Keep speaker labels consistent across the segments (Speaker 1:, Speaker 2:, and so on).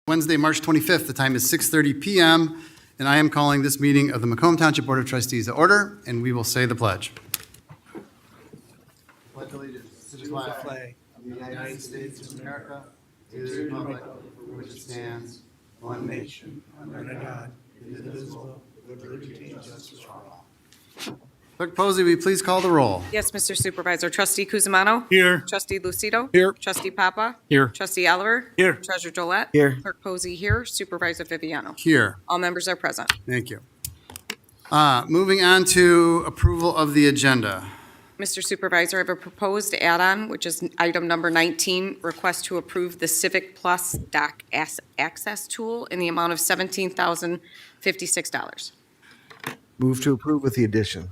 Speaker 1: Wednesday, March 25th. The time is 6:30 p.m., and I am calling this meeting of the Macomb Township Board of Trustees to order, and we will say the pledge. Pledge allegiance to the flag of the United States of America, to the republic for which it stands, one nation, under God, indivisible, with liberty and justice for all. Clerk Posey, will you please call the roll?
Speaker 2: Yes, Mr. Supervisor. Trustee Cusimano?
Speaker 3: Here.
Speaker 2: Trustee Lucido?
Speaker 3: Here.
Speaker 2: Trustee Papa?
Speaker 3: Here.
Speaker 2: Trustee Oliver?
Speaker 3: Here.
Speaker 2: Treasurer Drollet?
Speaker 3: Here.
Speaker 2: Clerk Posey here. Supervisor Viviano?
Speaker 1: Here.
Speaker 2: All members are present.
Speaker 1: Thank you. Moving on to approval of the agenda.
Speaker 2: Mr. Supervisor, I have a proposed add-on, which is item number 19, request to approve the Civic Plus Doc Access Tool in the amount of $17,056.
Speaker 4: Move to approve with the addition.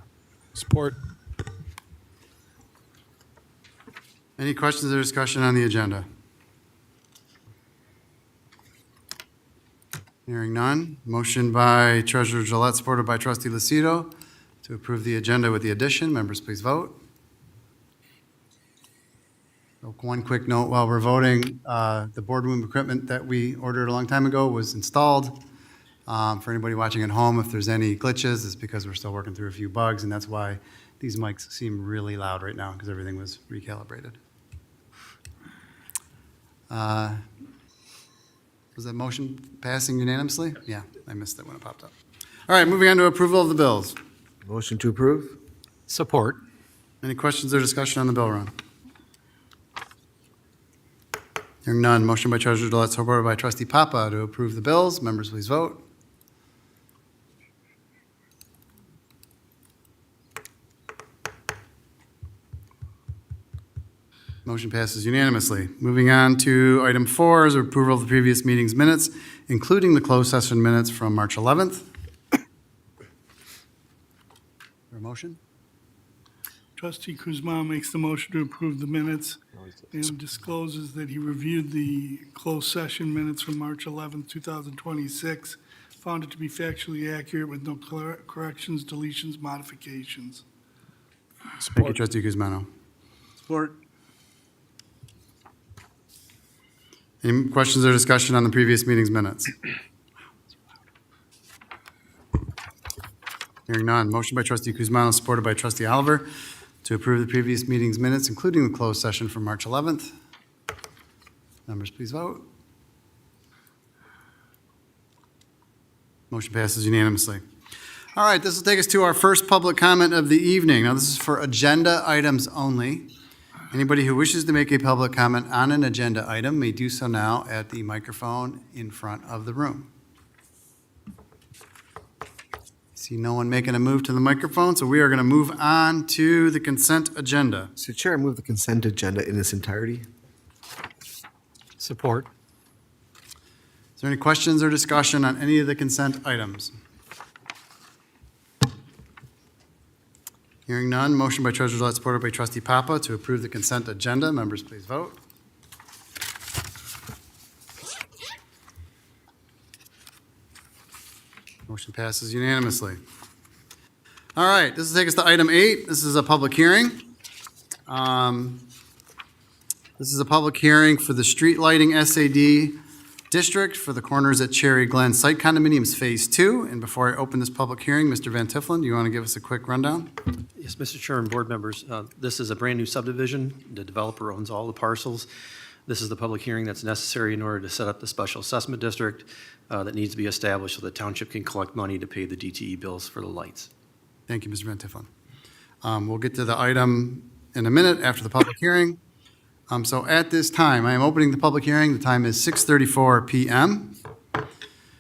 Speaker 3: Support.
Speaker 1: Any questions or discussion on the agenda? Hearing none. Motion by Treasurer Gillette, supported by Trustee Lucido, to approve the agenda with the addition. Members, please vote. One quick note while we're voting, the boardroom equipment that we ordered a long time ago was installed. For anybody watching at home, if there's any glitches, it's because we're still working through a few bugs, and that's why these mics seem really loud right now, because everything was recalibrated. Was that motion passing unanimously? Yeah, I missed it when it popped up. All right, moving on to approval of the bills.
Speaker 4: Motion to approve?
Speaker 3: Support.
Speaker 1: Any questions or discussion on the bill run? Hearing none. Motion by Treasurer Gillette, supported by Trustee Papa, to approve the bills. Members, please vote. Motion passes unanimously. Moving on to item 4 is approval of the previous meeting's minutes, including the closed session minutes from March 11th. Is there a motion?
Speaker 3: Trustee Kuzma makes the motion to approve the minutes and discloses that he reviewed the closed session minutes from March 11th, 2026, found it to be factually accurate with no corrections, deletions, modifications.
Speaker 1: Thank you, Trustee Guzmano.
Speaker 3: Support.
Speaker 1: Any questions or discussion on the previous meeting's minutes? Hearing none. Motion by Trustee Kuzmano, supported by Trustee Oliver, to approve the previous meeting's minutes, including the closed session from March 11th. Members, please vote. Motion passes unanimously. All right, this will take us to our first public comment of the evening. Now, this is for agenda items only. Anybody who wishes to make a public comment on an agenda item may do so now at the microphone in front of the room. See no one making a move to the microphone, so we are going to move on to the consent agenda.
Speaker 4: Mr. Chair, I move the consent agenda in its entirety.
Speaker 3: Support.
Speaker 1: Is there any questions or discussion on any of the consent items? Hearing none, motion by Treasurer Gillette, supported by Trustee Papa, to approve the consent agenda. Members, please vote. Motion passes unanimously. All right, this will take us to item 8. This is a public hearing. This is a public hearing for the street lighting SAD district for the corners at Cherry Glen Site Condominiums Phase 2. And before I open this public hearing, Mr. Van Tiffelen, do you want to give us a quick rundown?
Speaker 5: Yes, Mr. Chair and board members, this is a brand-new subdivision. The developer owns all the parcels. This is the public hearing that's necessary in order to set up the special assessment district that needs to be established so the township can collect money to pay the DTE bills for the lights.
Speaker 1: Thank you, Mr. Van Tiffelen. We'll get to the item in a minute after the public hearing. So at this time, I am opening the public hearing. The time is 6:34 p.m.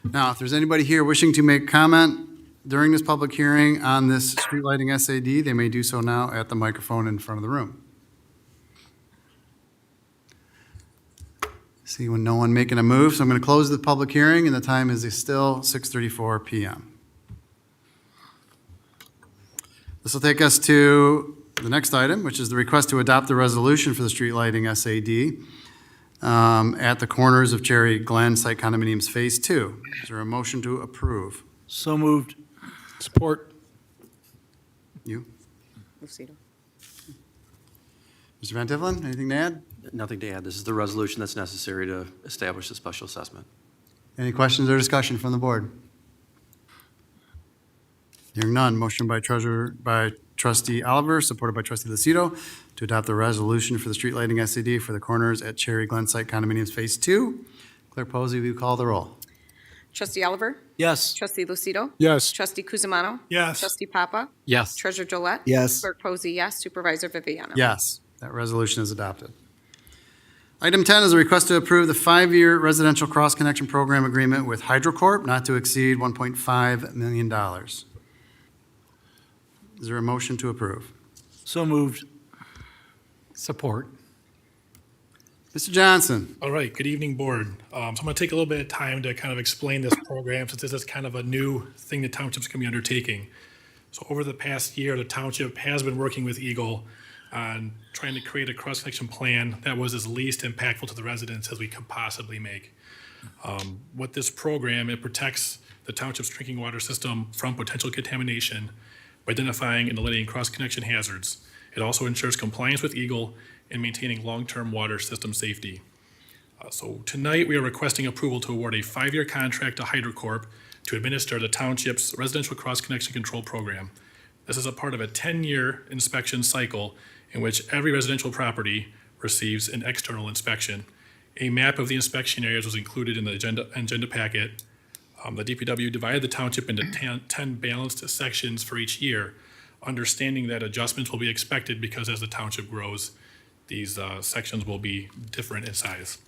Speaker 1: Now, if there's anybody here wishing to make comment during this public hearing on this street lighting SAD, they may do so now at the microphone in front of the room. See when no one making a move, so I'm going to close the public hearing, and the time is still 6:34 p.m. This will take us to the next item, which is the request to adopt the resolution for the street lighting SAD at the corners of Cherry Glen Site Condominiums Phase 2. Is there a motion to approve?
Speaker 3: So moved. Support.
Speaker 1: You?
Speaker 2: Lucido.
Speaker 1: Mr. Van Tiffelen, anything to add?
Speaker 5: Nothing to add. This is the resolution that's necessary to establish the special assessment.
Speaker 1: Any questions or discussion from the board? Hearing none, motion by trustee Oliver, supported by trustee Lucido, to adopt the resolution for the street lighting SED for the corners at Cherry Glen Site Condominiums Phase 2. Clerk Posey, will you call the roll?
Speaker 2: Trustee Oliver?
Speaker 6: Yes.
Speaker 2: Trustee Lucido?
Speaker 6: Yes.
Speaker 2: Trustee Kuzma?
Speaker 3: Yes.
Speaker 2: Trustee Papa?
Speaker 6: Yes.
Speaker 2: Treasurer Drollet?
Speaker 4: Yes.
Speaker 2: Clerk Posey, yes. Supervisor Viviano?
Speaker 1: Yes, that resolution is adopted. Item 10 is a request to approve the 5-year residential cross-connection program agreement with HydroCorp not to exceed $1.5 million. Is there a motion to approve?
Speaker 6: So moved. Support.
Speaker 1: Mr. Johnson?
Speaker 7: All right, good evening, Board. So I'm going to take a little bit of time to kind of explain this program, since this is kind of a new thing the township's going to be undertaking. So over the past year, the township has been working with Eagle on trying to create a cross-connection plan that was as least impactful to the residents as we could possibly make. With this program, it protects the township's drinking water system from potential contamination by identifying and eliminating cross-connection hazards. It also ensures compliance with Eagle and maintaining long-term water system safety. So tonight, we are requesting approval to award a 5-year contract to HydroCorp to administer the township's residential cross-connection control program. This is a part of a 10-year inspection cycle in which every residential property receives an external inspection. A map of the inspection areas was included in the agenda packet. The DPW divided the township into 10 balanced sections for each year, understanding that adjustments will be expected because as the township grows, these sections will be different in size.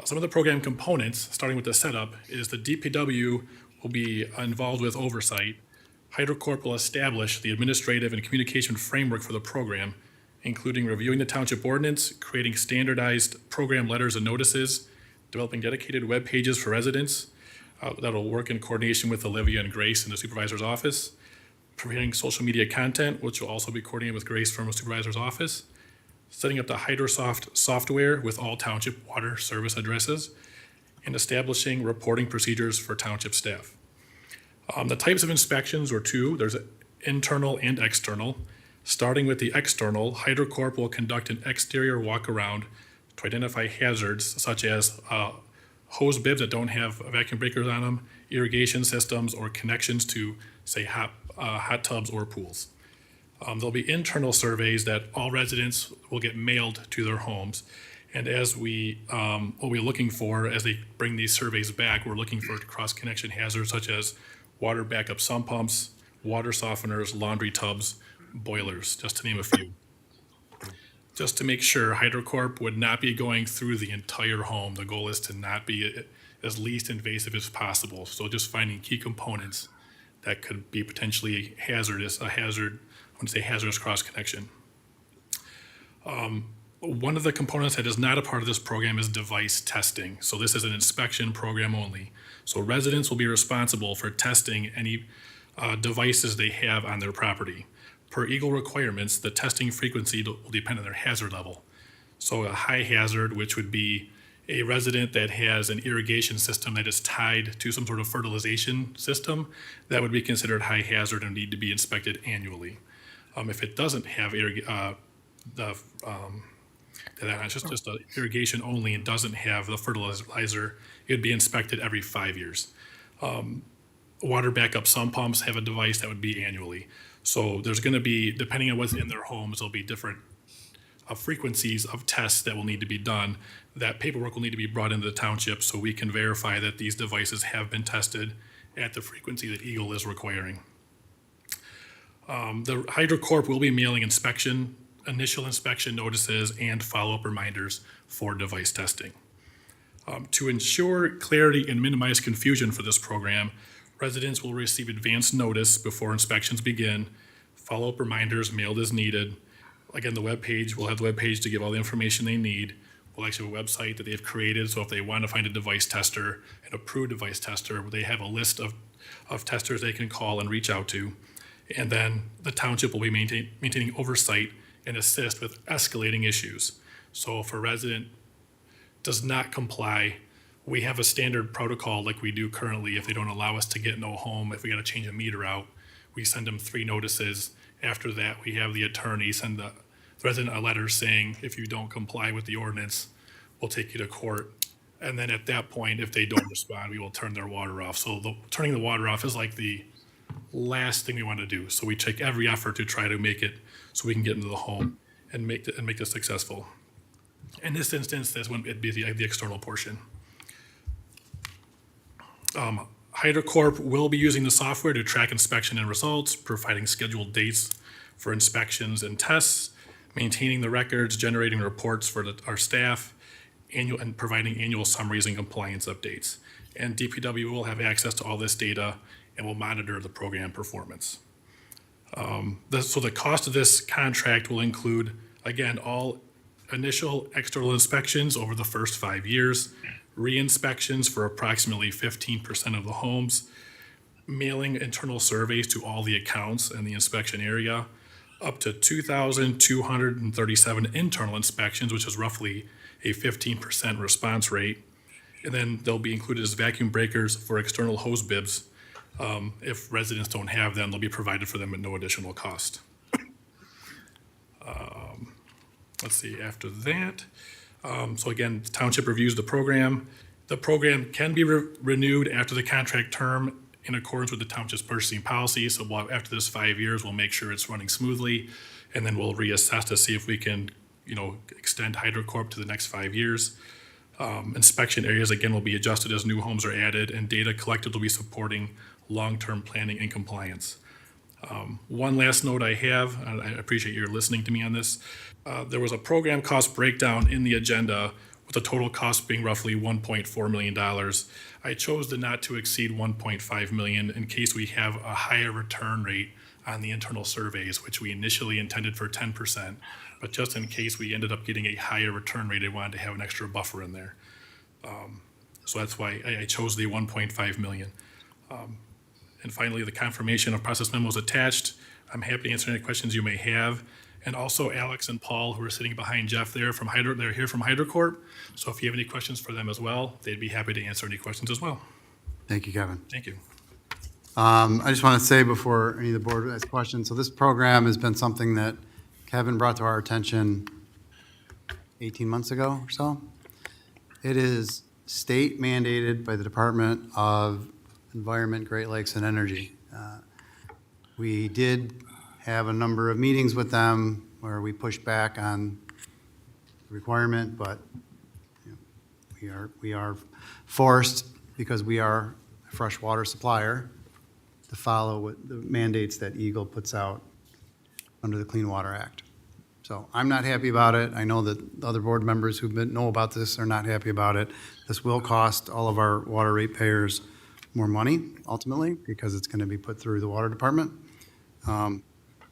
Speaker 7: Some of the program components, starting with the setup, is the DPW will be involved with oversight. HydroCorp will establish the administrative and communication framework for the program, including reviewing the township ordinance, creating standardized program letters and notices, developing dedicated web pages for residents that'll work in coordination with Olivia and Grace in the supervisor's office, preparing social media content, which will also be coordinated with Grace from the supervisor's office, setting up the HydroSoft software with all township water service addresses, and establishing reporting procedures for township staff. The types of inspections are two. There's internal and external. Starting with the external, HydroCorp will conduct an exterior walk-around to identify hazards such as hose bibs that don't have vacuum breakers on them, irrigation systems, or connections to, say, hot tubs or pools. There'll be internal surveys that all residents will get mailed to their homes. And as what we're looking for as they bring these surveys back, we're looking for cross-connection hazards such as water backup sump pumps, water softeners, laundry tubs, boilers, just to name a few. Just to make sure, HydroCorp would not be going through the entire home. The goal is to not be as least invasive as possible. So just finding key components that could be potentially hazardous cross-connection. One of the components that is not a part of this program is device testing. So this is an inspection program only. So residents will be responsible for testing any devices they have on their property. Per Eagle requirements, the testing frequency will depend on their hazard level. So a high hazard, which would be a resident that has an irrigation system that is tied to some sort of fertilization system, that would be considered high hazard and need to be inspected annually. If it doesn't have that's just a irrigation only and doesn't have the fertilizer, it would be inspected every 5 years. Water backup sump pumps have a device that would be annually. So there's going to be, depending on what's in their homes, there'll be different frequencies of tests that will need to be done. That paperwork will need to be brought into the township so we can verify that these devices have been tested at the frequency that Eagle is requiring. The HydroCorp will be mailing initial inspection notices and follow-up reminders for device testing. To ensure clarity and minimize confusion for this program, residents will receive advance notice before inspections begin, follow-up reminders mailed as needed. Again, we'll have the web page to give all the information they need. We'll actually have a website that they've created, so if they want to find a device tester, an approved device tester, they have a list of testers they can call and reach out to. And then the township will be maintaining oversight and assist with escalating issues. So if a resident does not comply, we have a standard protocol like we do currently. If they don't allow us to get no home, if we got to change a meter out, we send them 3 notices. After that, we have the attorney send the resident a letter saying, if you don't comply with the ordinance, we'll take you to court. And then at that point, if they don't respond, we will turn their water off. So turning the water off is like the last thing we want to do. So we take every effort to try to make it so we can get into the home and make this successful. In this instance, that's when it'd be the external portion. HydroCorp will be using the software to track inspection and results, providing scheduled dates for inspections and tests, maintaining the records, generating reports for our staff, and providing annual summaries and compliance updates. And DPW will have access to all this data and will monitor the program performance. So the cost of this contract will include, again, all initial external inspections over the first 5 years, re-inspections for approximately 15% of the homes, mailing internal surveys to all the accounts in the inspection area, up to 2,237 internal inspections, which is roughly a 15% response rate. And then they'll be included as vacuum breakers for external hose bibs. If residents don't have them, they'll be provided for them at no additional cost. Let's see, after that, so again, the township reviews the program. The program can be renewed after the contract term in accordance with the township's purchasing policy. So after this 5 years, we'll make sure it's running smoothly, and then we'll reassess to see if we can, extend HydroCorp to the next 5 years. Inspection areas, again, will be adjusted as new homes are added, and data collected will be supporting long-term planning and compliance. One last note I have, and I appreciate your listening to me on this. There was a program cost breakdown in the agenda with the total cost being roughly $1.4 million. I chose the not to exceed $1.5 million in case we have a higher return rate on the internal surveys, which we initially intended for 10%. But just in case we ended up getting a higher return rate, I wanted to have an extra buffer in there. So that's why I chose the 1.5 million. And finally, the confirmation of process memo is attached. I'm happy to answer any questions you may have. And also Alex and Paul, who are sitting behind Jeff there they're here from HydroCorp. So if you have any questions for them as well, they'd be happy to answer any questions as well.
Speaker 1: Thank you, Kevin.
Speaker 7: Thank you.
Speaker 1: I just want to say before any of the board asks questions, so this program has been something that Kevin brought to our attention 18 months ago or so. It is state mandated by the Department of Environment, Great Lakes, and Energy. We did have a number of meetings with them where we pushed back on the requirement, but we are forced, because we are a freshwater supplier, to follow what the mandates that Eagle puts out under the Clean Water Act. So I'm not happy about it. I know that the other board members who know about this are not happy about it. This will cost all of our water ratepayers more money ultimately, because it's going to be put through the water department.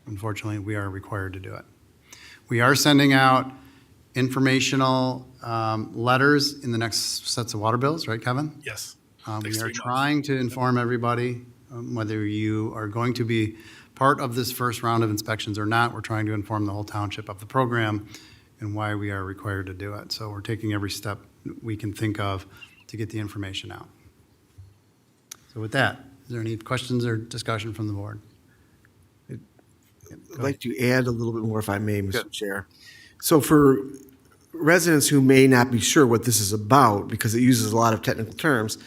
Speaker 1: Unfortunately, we are required to do it. We are sending out informational letters in the next sets of water bills, right, Kevin?
Speaker 7: Yes.
Speaker 1: We
Speaker 7: Next
Speaker 1: are
Speaker 7: 3 months.
Speaker 1: trying to inform everybody, whether you are going to be part of this first round of inspections or not. We're trying to inform the whole township of the program and why we are required to do it. So we're taking every step we can think of to get the information out. So with that, is there any questions or discussion from the board?
Speaker 4: I'd like to add a little bit more, if I may, Mr. Chair. So for residents who may not be sure what this is about, because it uses a lot of technical terms,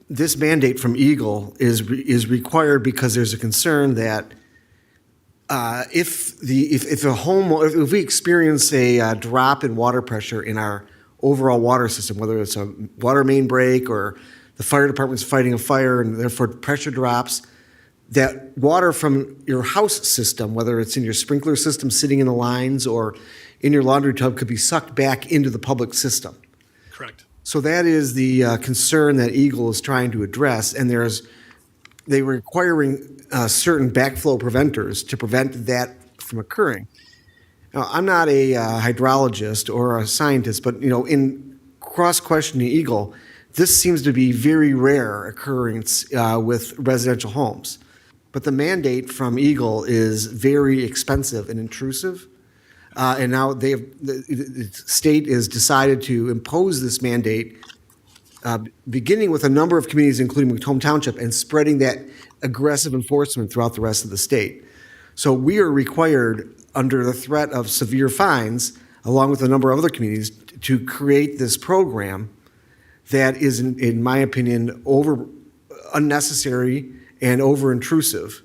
Speaker 4: this mandate from Eagle is required because there's a concern that if we experience a drop in water pressure in our overall water system, whether it's a water main break or the fire department's fighting a fire and therefore pressure drops, that water from your house system, whether it's in your sprinkler system sitting in the lines or in your laundry tub, could be sucked back into the public system.
Speaker 7: Correct.
Speaker 4: So that is the concern that Eagle is trying to address, and they were requiring certain backflow preventers to prevent that from occurring. Now, I'm not a hydrologist or a scientist, but in cross-questioning Eagle, this seems to be very rare occurrence with residential homes. But the mandate from Eagle is very expensive and intrusive. And now the state has decided to impose this mandate, beginning with a number of communities, including Macomb Township, and spreading that aggressive enforcement throughout the rest of the state. So we are required, under the threat of severe fines, along with a number of other communities, to create this program that is, in my opinion, unnecessary and over intrusive.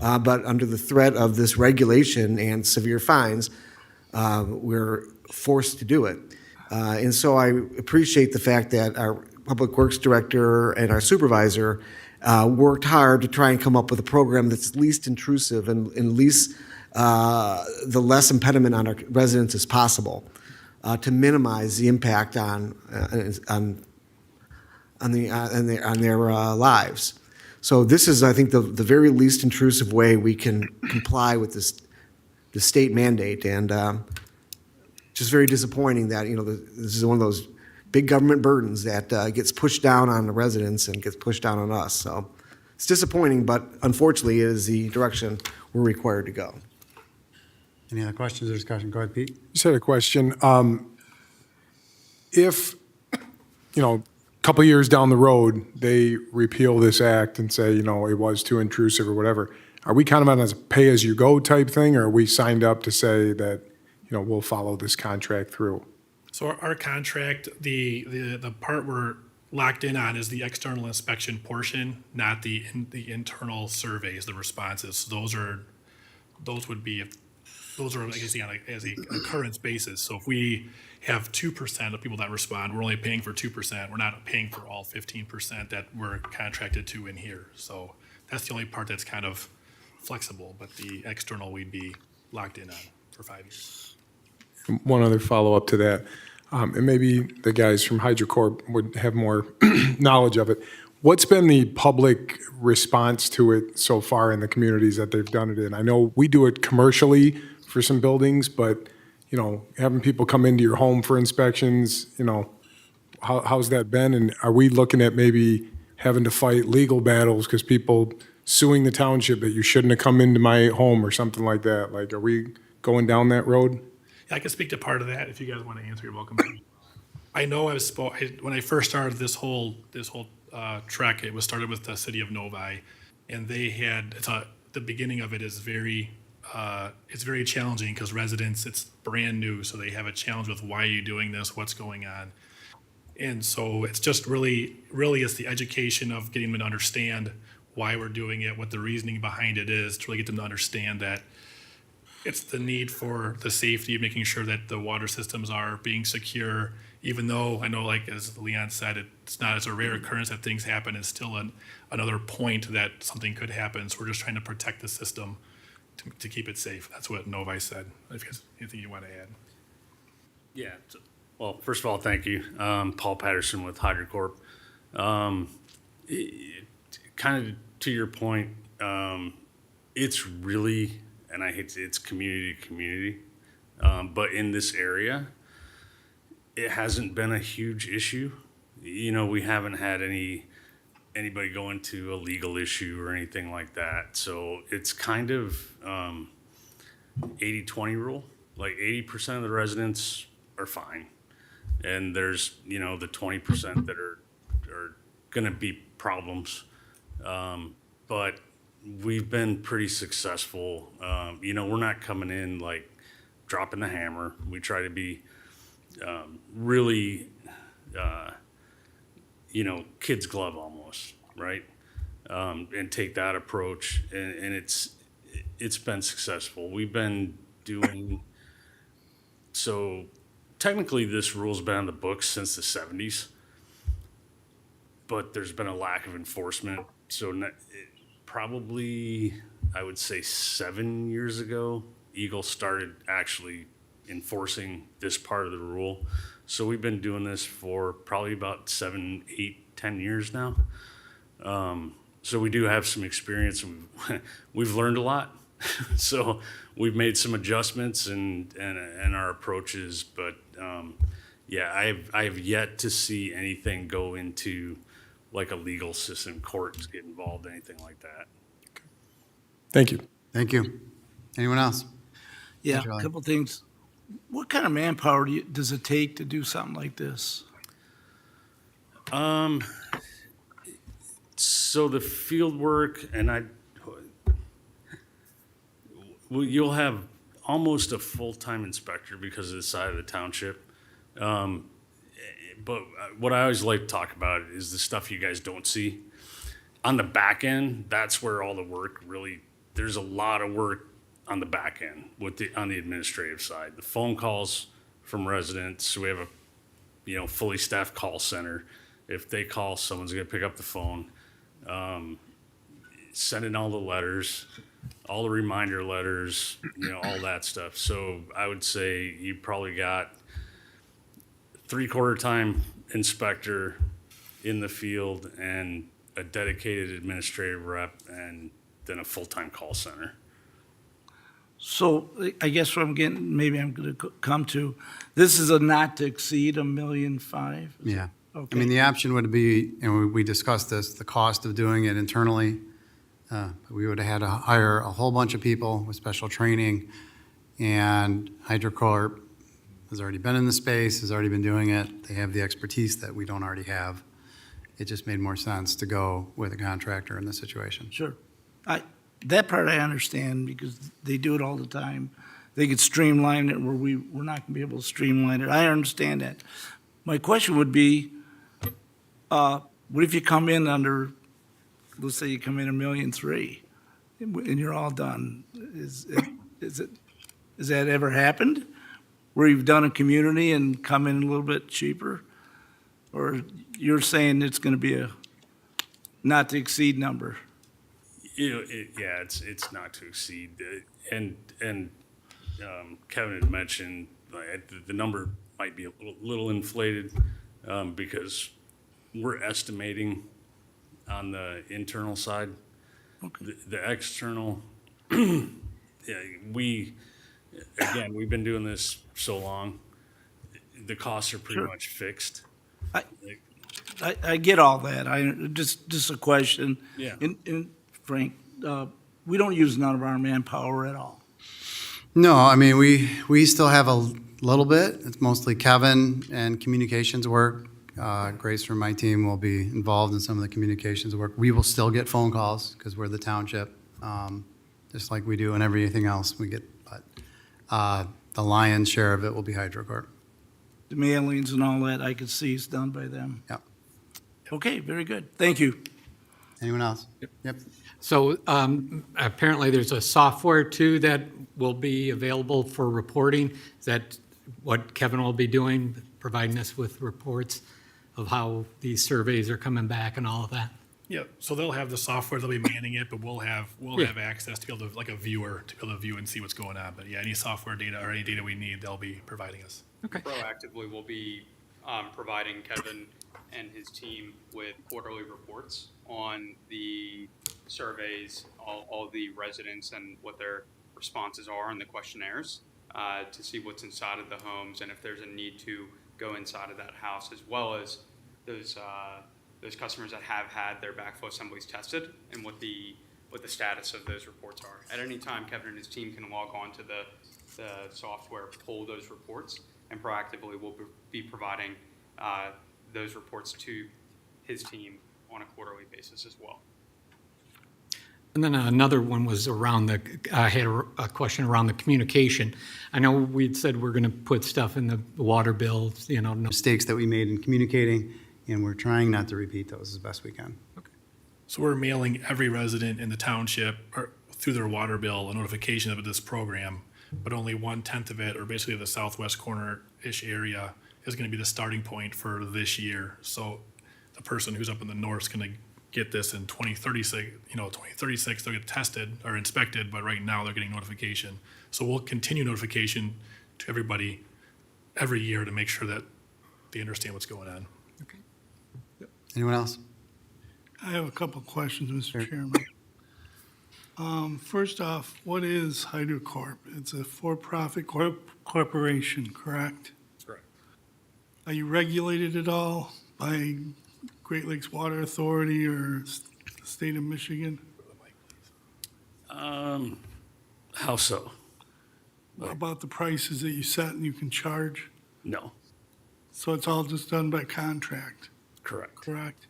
Speaker 4: But under the threat of this regulation and severe fines, we're forced to do it. And so I appreciate the fact that our Public Works Director and our supervisor worked hard to try and come up with a program that's least intrusive and least the less impediment on our residents as possible, to minimize the impact on their lives. So this is, I think, the very least intrusive way we can comply with the state mandate, and just very disappointing that, this is one of those big government burdens that gets pushed down on the residents and gets pushed down on us. So it's disappointing, but unfortunately, it is the direction we're required to go.
Speaker 1: Any other questions or discussion? Go ahead, Pete.
Speaker 8: Just had a question. If, a couple of years down the road, they repeal this act and say, it was too intrusive or whatever, are we kind of on a pay-as-you-go type thing, or are we signed up to say that, we'll follow this contract through?
Speaker 7: So our contract, the part we're locked in on is the external inspection portion, not the internal surveys, the responses. So those would be, I guess, as a occurrence basis. So if we have 2% of people that respond, we're only paying for 2%. We're not paying for all 15% that we're contracted to in here. So that's the only part that's kind of flexible, but the external we'd be locked in on for 5 years.
Speaker 8: One other follow-up to that, and maybe the guys from HydroCorp would have more knowledge of it. What's been the public response to it so far in the communities that they've done it in? I know we do it commercially for some buildings, but, having people come into your home for inspections, how's that been? And are we looking at maybe having to fight legal battles because people suing the township that you shouldn't have come into my home or something like that? Like, are we going down that road?
Speaker 7: I can speak to part of that. If you guys want to answer, you're welcome. I know when I first started this whole trek, it was started with the city of Novi, and they had the beginning of it is it's very challenging because residents, it's brand new, so they have a challenge with why are you doing this, what's going on, and so it's just really it's the education of getting them to understand why we're doing it, what the reasoning behind it is, to really get them to understand that it's the need for the safety of making sure that the water systems are being secure, even though I know, like as Leon said, it's not as a rare occurrence that things happen. It's still another point that something could happen. So we're just trying to protect the system to keep it safe. That's what Novi said. If you guys anything you want to add?
Speaker 9: Yeah. Well, first of all, thank you. Paul Patterson with HydroCorp. Kind of to your point, it's really, and I hate to, it's community to community, but in this area, it hasn't been a huge issue. We haven't had anybody go into a legal issue or anything like that. So it's kind of 80-20 rule. Like 80% of the residents are fine, and there's the 20% that are going to be problems. But we've been pretty successful. We're not coming in like dropping the hammer. We try to be really, kid's glove almost, right? And take that approach, and it's been successful. We've been doing so. Technically, this rule's been on the books since the 70s, but there's been a lack of enforcement. So probably, I would say 7 years ago, Eagle started actually enforcing this part of the rule. So we've been doing this for probably about 7, 8, 10 years now. So we do have some experience, and we've learned a lot. So we've made some adjustments and our approaches, but I have yet to see anything go into like a legal system, courts get involved, anything like that.
Speaker 8: Thank you.
Speaker 1: Thank you. Anyone else?
Speaker 6: Yeah,
Speaker 1: Charlie.
Speaker 6: a couple things. What kind of manpower does it take to do something like this?
Speaker 9: So the field work, and you'll have almost a full-time inspector because of the side of the township. But what I always like to talk about is the stuff you guys don't see. On the back end, that's where all the work really, there's a lot of work on the back end on the administrative side. The phone calls from residents, so we have a, fully staffed call center. If they call, someone's gonna pick up the phone. Sending all the letters, all the reminder letters, all that stuff. So I would say you probably got 3/4 time inspector in the field and a dedicated administrative rep and then a full-time call center.
Speaker 6: So I guess what maybe I'm going to come to, this is a not to exceed $1.5 million?
Speaker 1: Yeah. I
Speaker 6: Okay.
Speaker 1: mean, the option would be, and we discussed this, the cost of doing it internally. We would have had to hire a whole bunch of people with special training, and HydroCorp has already been in the space, has already been doing it. They have the expertise that we don't already have. It just made more sense to go with a contractor in this situation.
Speaker 6: Sure. That part I understand because they do it all the time. They could streamline it where we're not going to be able to streamline it. I understand that. My question would be, what if you come in under, let's say you come in $1.3 million and you're all done? Has that ever happened? Where you've done a community and come in a little bit cheaper? Or you're saying it's going to be a not to exceed number?
Speaker 9: It's not to exceed. And Kevin had mentioned the number might be a little inflated because we're estimating on the internal side.
Speaker 6: Okay.
Speaker 9: The external, we've been doing this so long, the costs are pretty
Speaker 6: Sure.
Speaker 9: much fixed.
Speaker 6: I get all that. Just a question.
Speaker 9: Yeah.
Speaker 6: And Frank, we don't use none of our manpower at all.
Speaker 1: No, I mean, we still have a little bit. It's mostly Kevin and communications work. Grace from my team will be involved in some of the communications work. We will still get phone calls because we're the township, just like we do and everything else we get. But the lion's share of it will be HydroCorp.
Speaker 6: The mailings and all that, I could see is done by them.
Speaker 1: Yep.
Speaker 6: Okay, very good. Thank you.
Speaker 1: Anyone else? Yep.
Speaker 10: So apparently there's a software too that will be available for reporting. Is that what Kevin will be doing, providing us with reports of how these surveys are coming back and all of that?
Speaker 7: Yeah, so they'll have the software, they'll be manning it, but we'll have access to be able to, like a viewer, to be able to view and see what's going on. But yeah, any software data or any data we need, they'll be providing us.
Speaker 10: Okay.
Speaker 11: Proactively, we'll be providing Kevin and his team with quarterly reports on the surveys, all the residents and what their responses are in the questionnaires to see what's inside of the homes and if there's a need to go inside of that house, as well as those customers that have had their backflow assemblies tested and what the status of those reports are. At any time, Kevin and his team can log on to the software, pull those reports, and proactively we'll be providing those reports to his team on a quarterly basis as well.
Speaker 10: And then another one was around I had a question around the communication. I know we'd said we're going to put stuff in the water bills,
Speaker 1: Mistakes that we made in communicating, and we're trying not to repeat those as best we can.
Speaker 7: So we're mailing every resident in the township or through their water bill a notification of this program, but only 1/10 of it, or basically the southwest corner-ish area, is going to be the starting point for this year. So the person who's up in the north is going to get this in 2036, 2036, they'll get tested or inspected, but right now they're getting notification. So we'll continue notification to everybody every year to make sure that they understand what's going on.
Speaker 10: Okay.
Speaker 1: Anyone else?
Speaker 3: I have a couple questions, Mr.
Speaker 1: Sure.
Speaker 3: Chairman. First off, what is HydroCorp? It's a for-profit corporation, correct?
Speaker 9: Correct.
Speaker 3: Are you regulated at all by Great Lakes Water Authority or the state of Michigan?
Speaker 9: How so?
Speaker 3: What about the prices that you set and you can charge?
Speaker 9: No,
Speaker 3: So it's all just done by contract,
Speaker 9: correct.
Speaker 3: correct?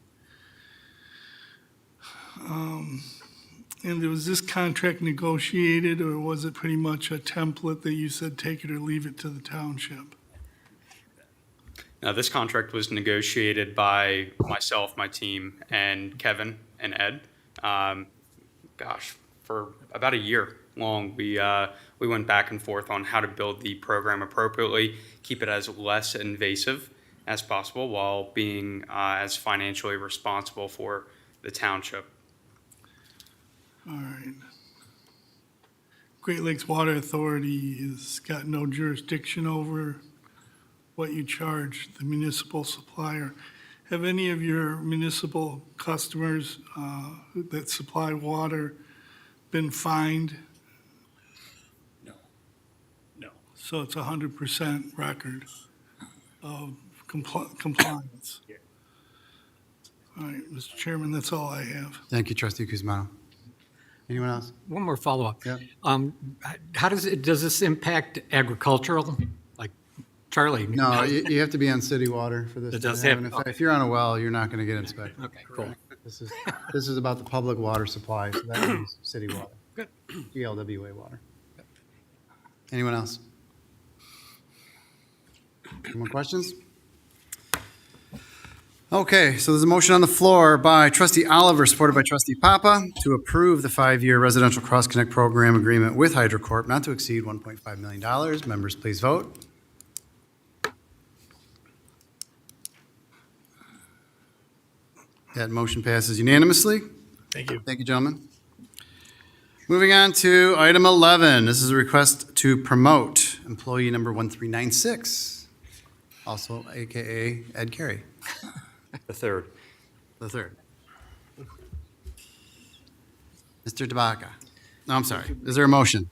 Speaker 3: And was this contract negotiated, or was it pretty much a template that you said take it or leave it to the township?
Speaker 11: Now, this contract was negotiated by myself, my team, and Kevin and Ed. For about a year long, we went back and forth on how to build the program appropriately, keep it as less invasive as possible while being as financially responsible for the township.
Speaker 3: All right. Great Lakes Water Authority has got no jurisdiction over what you charge the municipal supplier. Have any of your municipal customers that supply water been fined?
Speaker 9: No.
Speaker 3: So it's 100% record of compliance.
Speaker 9: Yeah.
Speaker 3: All right, Mr. Chairman, that's all I have.
Speaker 1: Thank you, trustee Kuzma. Anyone else?
Speaker 10: One more follow-up.
Speaker 1: Yeah.
Speaker 10: How does this impact agricultural? Like Charlie?
Speaker 1: No, you have to be on city water for this
Speaker 10: It
Speaker 1: to
Speaker 10: does
Speaker 1: have an
Speaker 10: have-
Speaker 1: effect. If you're on a well, you're not going to get inspected.
Speaker 10: Okay, cool.
Speaker 1: This is about the public water supply, so that means city water.
Speaker 10: Good.
Speaker 1: GLWA water. Anyone else? Any more questions? Okay, so there's a motion on the floor by trustee Oliver, supported by trustee Papa, to approve the 5-year residential cross-connect program agreement with HydroCorp not to exceed $1.5 million. Members, please vote. That motion passes unanimously.
Speaker 7: Thank you.
Speaker 1: Thank you, gentlemen. Moving on to item 11. This is a request to promote employee number 1396, also AKA Ed Carey.
Speaker 12: The third.
Speaker 1: The third. Mr. Tabaka. No, I'm sorry. Is there a motion?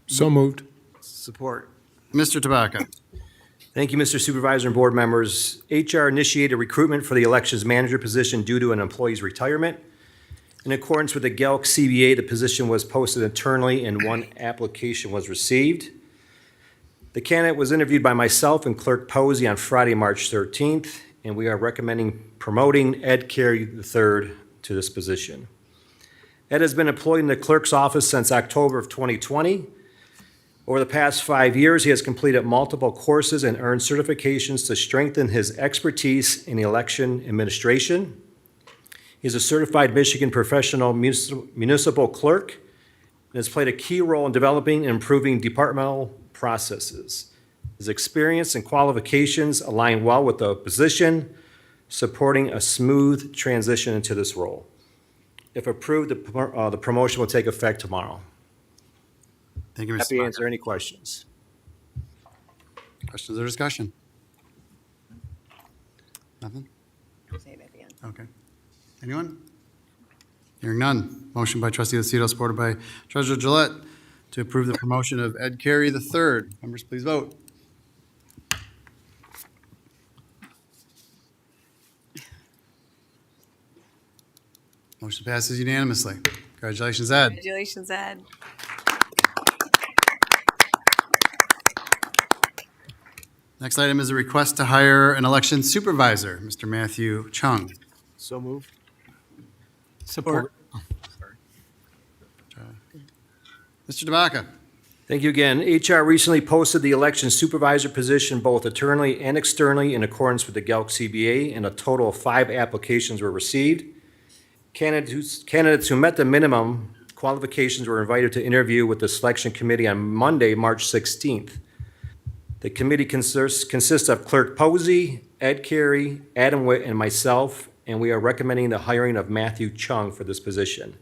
Speaker 8: So moved.
Speaker 4: Support.
Speaker 1: Mr. Tabaka.
Speaker 12: Thank you, Mr. Supervisor and board members. HR initiated recruitment for the elections manager position due to an employee's retirement. In accordance with the GELC CBA, the position was posted internally and one application was received. The candidate was interviewed by myself and Clerk Posey on Friday, March 13th, and we are recommending promoting Ed Carey III to this position. Ed has been employed in the clerk's office since October of 2020. Over the past 5 years, he has completed multiple courses and earned certifications to strengthen his expertise in election administration. He is a certified Michigan professional municipal clerk and has played a key role in developing and improving departmental processes. His experience and qualifications align well with the position, supporting a smooth transition into this role. If approved, the promotion will take effect tomorrow.
Speaker 1: Thank you, Mr.
Speaker 12: Happy to
Speaker 1: Tabaka.
Speaker 12: answer any questions.
Speaker 1: Questions or discussion? Nothing?
Speaker 2: Say it at the end.
Speaker 1: Okay. Anyone? Hearing none. Motion by trustee Lucido, supported by treasurer Gillette, to approve the promotion of Ed Carey III. Members, please vote. Motion passes unanimously. Congratulations, Ed.
Speaker 2: Congratulations, Ed.
Speaker 1: Next item is a request to hire an election supervisor, Mr. Matthew Chung.
Speaker 4: So moved.
Speaker 10: Support.
Speaker 1: Mr. Tabaka.
Speaker 12: Thank you again. HR recently posted the election supervisor position both internally and externally in accordance with the GELC CBA, and a total of 5 applications were received. Candidates who met the minimum qualifications were invited to interview with the selection committee on Monday, March 16th. The committee consists of Clerk Posey, Ed Carey, Adam Witt, and myself, and we are recommending the hiring of Matthew Chung for this position.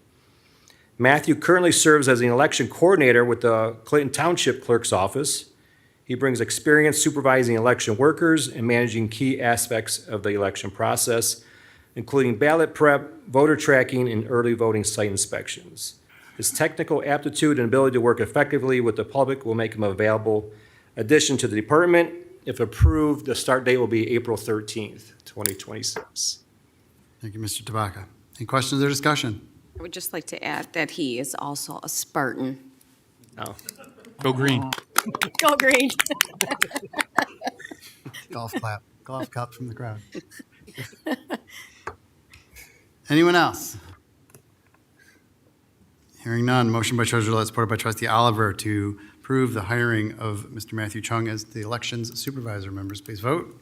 Speaker 12: Matthew currently serves as an election coordinator with the Clinton Township Clerk's Office. He brings experience supervising election workers and managing key aspects of the election process, including ballot prep, voter tracking, and early voting site inspections. His technical aptitude and ability to work effectively with the public will make him a valuable addition to the department. If approved, the start date will be April 13th, 2026.
Speaker 1: Thank you, Mr. Tabaka. Any questions or discussion?
Speaker 2: I would just like to add that he is also a Spartan.
Speaker 12: Oh.
Speaker 10: Go green.
Speaker 2: Go green.
Speaker 1: Golf clap, golf cup from the crowd. Anyone else? Hearing none, motion by Treasurer Gillette, supported by Trustee Oliver to approve the hiring of Mr. Matthew Chung as the Elections Supervisor. Members, please vote.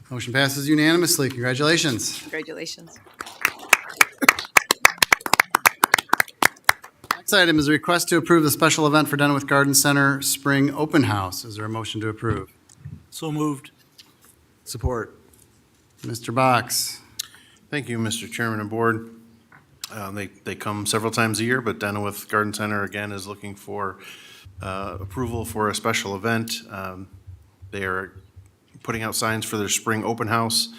Speaker 1: Motion passes unanimously. Congratulations.
Speaker 2: Congratulations.
Speaker 1: Next item is a request to approve the special event for Denwood Garden Center Spring Open House. Is there a motion to approve?
Speaker 6: So moved.
Speaker 4: Support.
Speaker 1: Mr. Box.
Speaker 13: Thank you, Mr. Chairman and Board. They come several times a year, but Denwood Garden Center, again, is looking for approval for a special event. They are putting out signs for their spring open house.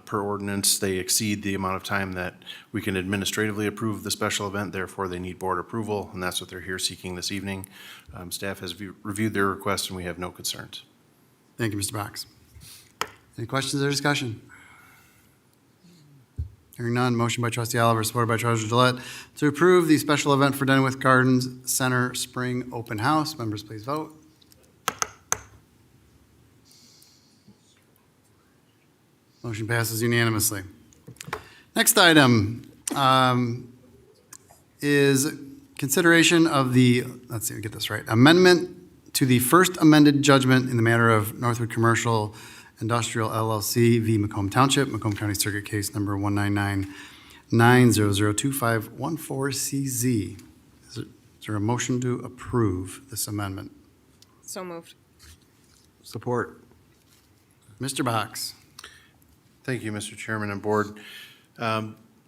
Speaker 13: Per ordinance, they exceed the amount of time that we can administratively approve the special event, therefore they need board approval, and that's what they're here seeking this evening. Staff has reviewed their request, and we have no concerns.
Speaker 1: Thank you, Mr. Box. Any questions or discussion? Hearing none, motion by Trustee Oliver, supported by Treasurer Gillette, to approve the special event for Denwood Gardens Center Spring Open House. Members, please vote. Motion passes unanimously. Next item is consideration of the, let's see, get this right, amendment to the first amended judgment in the matter of Northwood Commercial Industrial LLC v. Macomb Township, Macomb County Circuit Case Number 19990025514CZ. Is there a motion to approve this amendment?
Speaker 2: So moved.
Speaker 4: Support.
Speaker 1: Mr. Box.
Speaker 13: Thank you, Mr. Chairman and Board.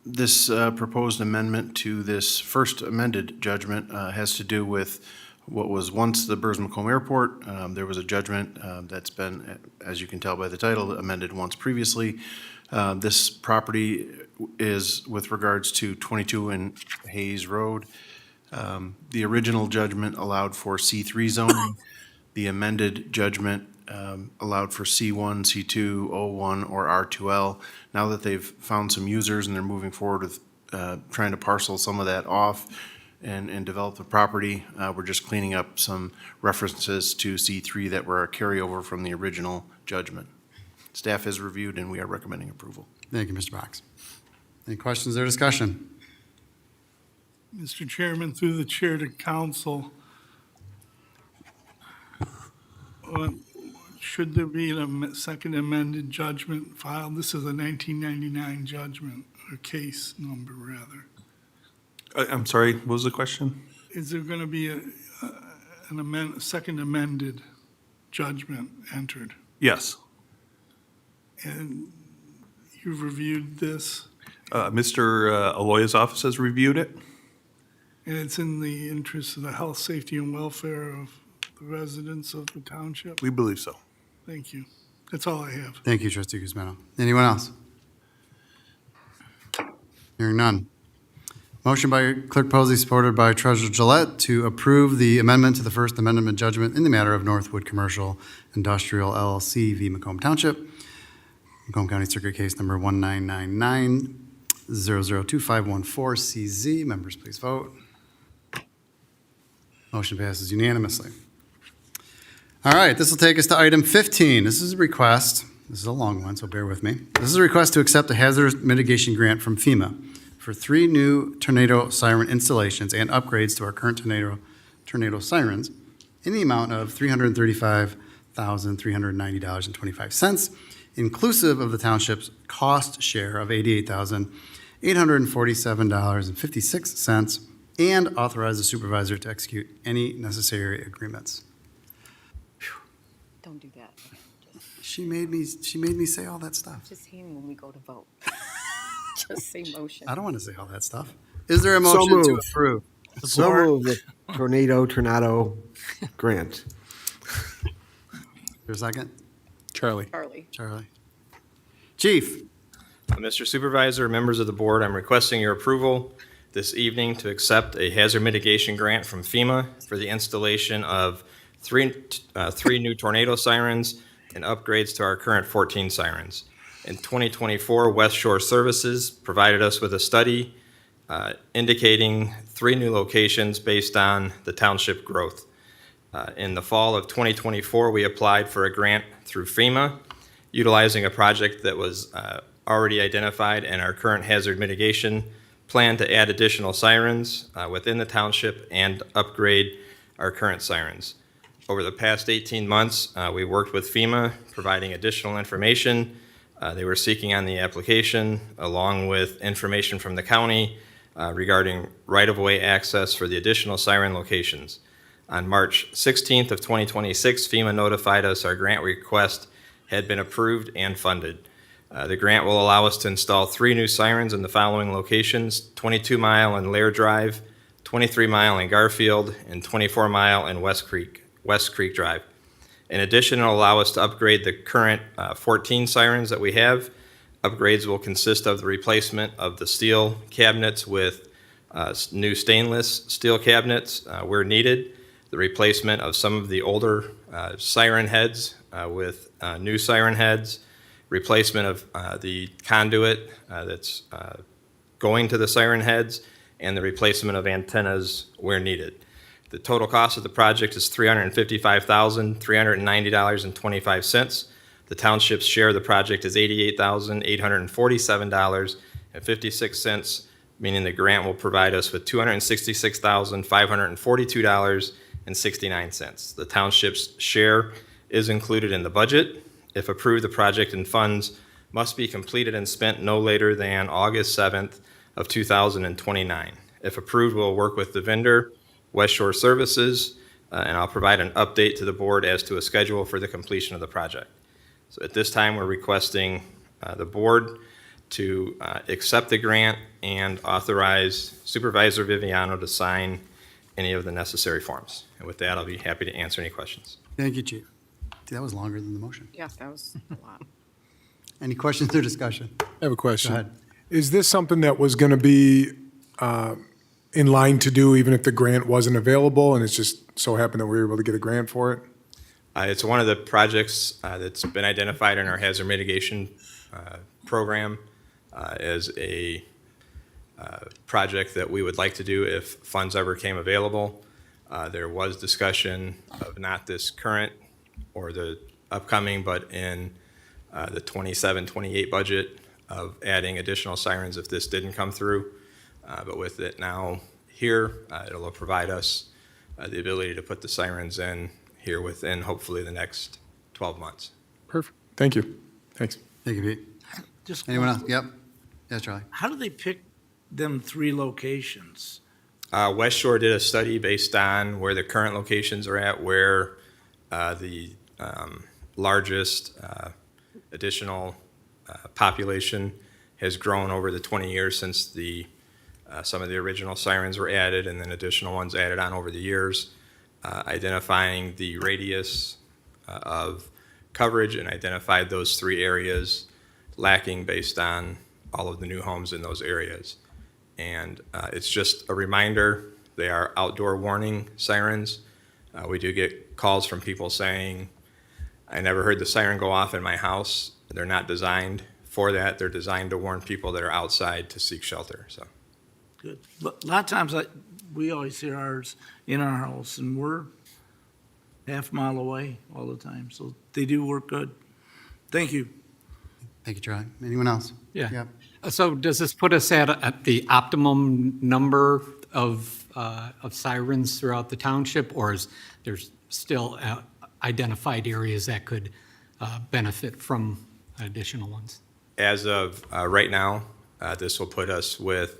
Speaker 13: This proposed amendment to this first amended judgment has to do with what was once the Burrs-McComb Airport. There was a judgment that's been, as you can tell by the title, amended once previously. This property is with regards to 22 and Hayes Road. The original judgment allowed for C3 zoning. The amended judgment allowed for C1, C2, O1, or R2L. Now that they've found some users and they're moving forward with trying to parcel some of that off and develop the property, we're just cleaning up some references to C3 that were a carryover from the original judgment. Staff has reviewed and we are recommending approval.
Speaker 1: Thank you, Mr. Box. Any questions or discussion?
Speaker 3: Mr. Chairman, through the chair to council, should there be a second amended judgment filed? This is a 1999 judgment, or case number, rather.
Speaker 14: I'm sorry, what was the question?
Speaker 3: Is there going to be a second amended judgment entered?
Speaker 14: Yes.
Speaker 3: And you've reviewed this,
Speaker 14: Mr. Aloya's office has reviewed it.
Speaker 3: and it's in the interest of the health, safety, and welfare of the residents of the township?
Speaker 14: We believe so.
Speaker 3: Thank you. That's all I have.
Speaker 1: Thank you, Trustee Guzmano. Anyone else? Hearing none. Motion by Clerk Posey, supported by Treasurer Gillette, to approve the amendment to the First Amendment judgment in the matter of Northwood Commercial Industrial LLC v. Macomb Township, Macomb County Circuit Case Number 19990025514CZ. Members, please vote. Motion passes unanimously. All right, this will take us to item 15. This is a request. This is a long one, so bear with me. This is a request to accept a hazard mitigation grant from FEMA for 3 new tornado siren installations and upgrades to our current tornado sirens in the amount of $335,390.25, inclusive of the township's cost share of $88,847.56, and authorize the supervisor to execute any necessary agreements.
Speaker 2: Don't do that.
Speaker 1: She made me say all that stuff.
Speaker 2: Just hang when we go to vote. Just say motion.
Speaker 1: I don't want to say all that stuff. Is there a motion to
Speaker 4: moved.
Speaker 1: approve?
Speaker 4: So move the tornado grant.
Speaker 1: For a second?
Speaker 8: Charlie.
Speaker 1: Charlie. Chief?
Speaker 12: Mr. Supervisor, members of the board, I'm requesting your approval this evening to accept a hazard mitigation grant from FEMA for the installation of three new tornado sirens and upgrades to our current 14 sirens. In 2024, West Shore Services provided us with a study indicating 3 new locations based on the township growth. In the fall of 2024, we applied for a grant through FEMA, utilizing a project that was already identified in our current hazard mitigation plan to add additional sirens within the township and upgrade our current sirens. Over the past 18 months, we worked with FEMA, providing additional information they were seeking on the application, along with information from the county regarding right-of-way access for the additional siren locations. On March 16th of 2026, FEMA notified us our grant request had been approved and funded. The grant will allow us to install 3 new sirens in the following locations: 22 Mile and Lair Drive, 23 Mile in Garfield, and 24 Mile in West Creek Drive. In addition, it'll allow us to upgrade the current 14 sirens that we have. Upgrades will consist of the replacement of the steel cabinets with new stainless steel cabinets where needed, the replacement of some of the older siren heads with new siren heads, replacement of the conduit that's going to the siren heads, and the replacement of antennas where needed. The total cost of the project is $355,390.25. The township's share of the project is $88,847.56, meaning the grant will provide us with $266,542.69. The township's share is included in the budget. If approved, the project and funds must be completed and spent no later than August 7th of 2029. If approved, we'll work with the vendor, West Shore Services, and I'll provide an update to the board as to a schedule for the completion of the project. So at this time, we're requesting the board to accept the grant and authorize Supervisor Viviano to sign any of the necessary forms. And with that, I'll be happy to answer any questions.
Speaker 1: Thank you, Chief. That was longer than the motion.
Speaker 2: Yeah, that was a lot.
Speaker 1: Any questions or discussion?
Speaker 8: I have a question.
Speaker 1: Go ahead.
Speaker 8: Is this something that was going to be in line to do even if the grant wasn't available, and it's just so happened that we were able to get a grant for it?
Speaker 12: It's one of the projects that's been identified in our hazard mitigation program as a project that we would like to do if funds ever came available. There was discussion of not this current or the upcoming, but in the 27-28 budget of adding additional sirens if this didn't come through. But with it now here, it'll provide us the ability to put the sirens in here within hopefully the next 12 months.
Speaker 8: Perfect. Thank you. Thanks.
Speaker 1: Thank you, Pete.
Speaker 6: Just
Speaker 1: Anyone else? Yep. Yes, Charlie.
Speaker 6: How do they pick them 3 locations?
Speaker 12: West Shore did a study based on where the current locations are at, where the largest additional population has grown over the 20 years since some of the original sirens were added and then additional ones added on over the years, identifying the radius of coverage and identified those 3 areas lacking based on all of the new homes in those areas. And it's just a reminder, they are outdoor warning sirens. We do get calls from people saying, I never heard the siren go off in my house. They're not designed for that. They're designed to warn people that are outside to seek shelter, so.
Speaker 6: Good. But a lot of times, we always hear ours in our house, and we're half mile away all the time, so they do work good. Thank you.
Speaker 1: Thank you, Charlie. Anyone else?
Speaker 10: Yeah.
Speaker 1: Yep.
Speaker 10: So does this put us at the optimum number of sirens throughout the township, or is there's still identified areas that could benefit from additional ones?
Speaker 12: As of right now, this will put us with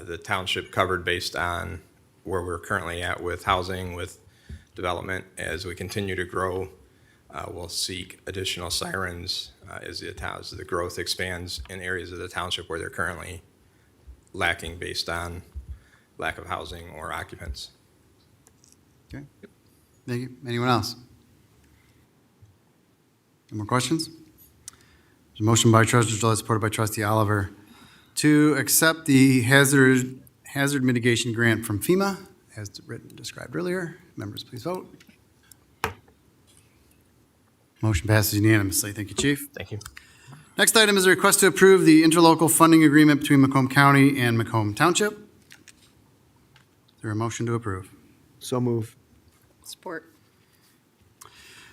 Speaker 12: the township covered based on where we're currently at with housing, with development. As we continue to grow, we'll seek additional sirens as the growth expands in areas of the township where they're currently lacking based on lack of housing or occupants.
Speaker 1: Okay. Thank you. Anyone else? Any more questions? There's a motion by Trustee Gillette, supported by Trustee Oliver, to accept the hazard mitigation grant from FEMA, as written, described earlier. Members, please vote. Motion passes unanimously. Thank you, Chief.
Speaker 12: Thank you.
Speaker 1: Next item is a request to approve the interlocal funding agreement between Macomb County and Macomb Township. Is there a motion to approve?
Speaker 4: So move.
Speaker 2: Support.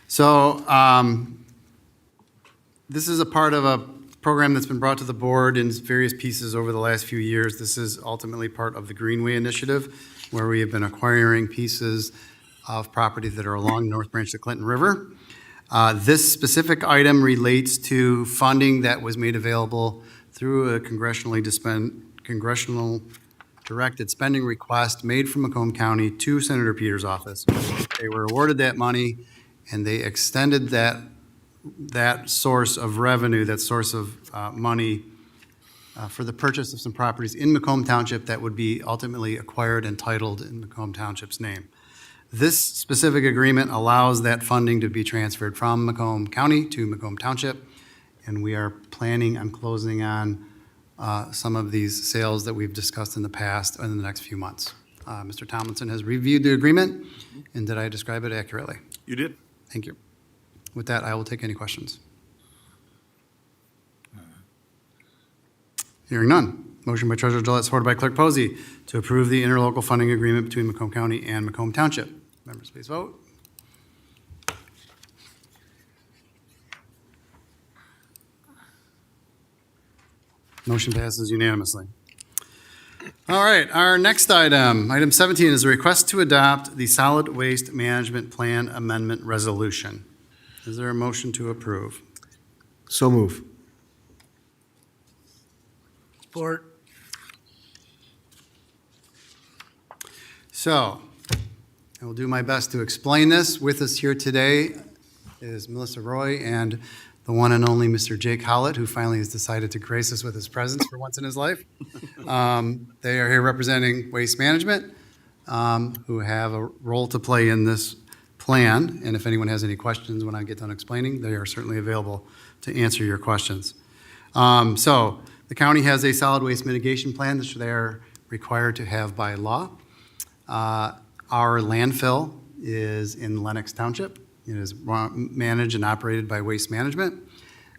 Speaker 1: So this is a part of program that's been brought to the board in various pieces over the last few years. This is ultimately part of the Greenway Initiative, where we have been acquiring pieces of property that are along North Branch of the Clinton River. This specific item relates to funding that was made available through a congressional directed spending request made from Macomb County to Senator Peters' office. They were awarded that money, and they extended that source of revenue, that source of money for the purchase of some properties in Macomb Township that would be ultimately acquired and titled in Macomb Township's name. This specific agreement allows that funding to be transferred from Macomb County to Macomb Township, and we are planning on closing on some of these sales that we've discussed in the past in the next few months. Mr. Tomlinson has reviewed the agreement, and did I describe it accurately?
Speaker 14: You did.
Speaker 1: Thank you. With that, I will take any questions. Hearing none. Motion by Treasurer Gillette, supported by Clerk Posey, to approve the interlocal funding agreement between Macomb County and Macomb Township. Members, please vote. Motion passes unanimously. All right, our next item, item 17, is a request to adopt the Solid Waste Management Plan Amendment Resolution. Is there a motion to approve?
Speaker 4: So move.
Speaker 6: Support.
Speaker 1: So, I will do my best to explain this. With us here today is Melissa Roy and the one and only Mr. Jake Hollett, who finally has decided to grace us with his presence for once in his life. They are here representing Waste Management, who have a role to play in this plan. And if anyone has any questions when I get done explaining, they are certainly available to answer your questions. So, the county has a solid waste mitigation plan that they are required to have by law. Our landfill is in Lenox Township. It is managed and operated by Waste Management.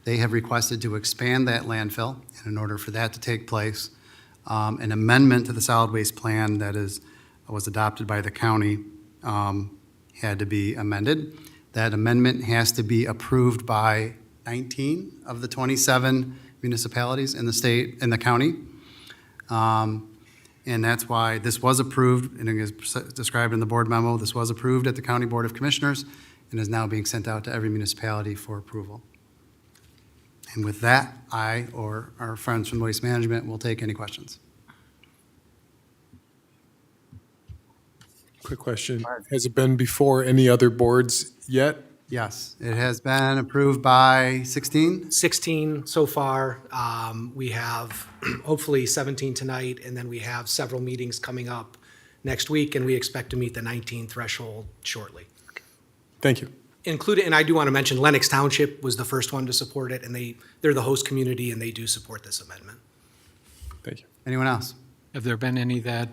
Speaker 1: They have requested to expand that landfill, and in order for that to take place, an amendment to the solid waste plan that was adopted by the county had to be amended. That amendment has to be approved by 19 of the 27 municipalities in the state, in the county. And that's why this was approved, and it is described in the board memo. This was approved at the County Board of Commissioners and is now being sent out to every municipality for approval. And with that, I or our friends from Waste Management will take any questions.
Speaker 8: Quick question. Has it been before any other boards yet?
Speaker 1: Yes, it has been approved by 16.
Speaker 15: 16 so far. We have hopefully 17 tonight, and then we have several meetings coming up next week, and we expect to meet the 19 threshold shortly.
Speaker 8: Thank you.
Speaker 15: Included, and I do want to mention Lenox Township was the first one to support it, and they're the host community, and they do support this amendment.
Speaker 8: Thank you.
Speaker 1: Anyone else?
Speaker 10: Have there been any that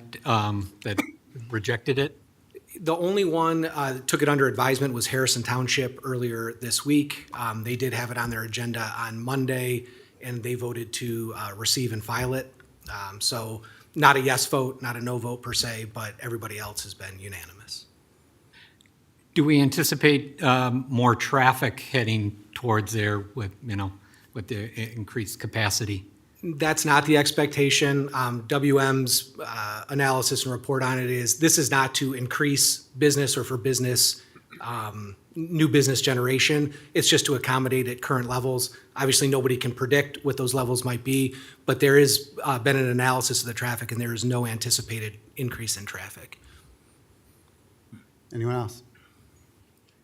Speaker 10: rejected it?
Speaker 15: The only one that took it under advisement was Harrison Township earlier this week. They did have it on their agenda on Monday, and they voted to receive and file it. So not a yes vote, not a no vote per se, but everybody else has been unanimous.
Speaker 10: Do we anticipate more traffic heading towards there with the increased capacity?
Speaker 15: That's not the expectation. WM's analysis and report on it is this is not to increase business or for business, new business generation. It's just to accommodate at current levels. Obviously, nobody can predict what those levels might be, but there has been an analysis of the traffic, and there is no anticipated increase in traffic.
Speaker 1: Anyone else?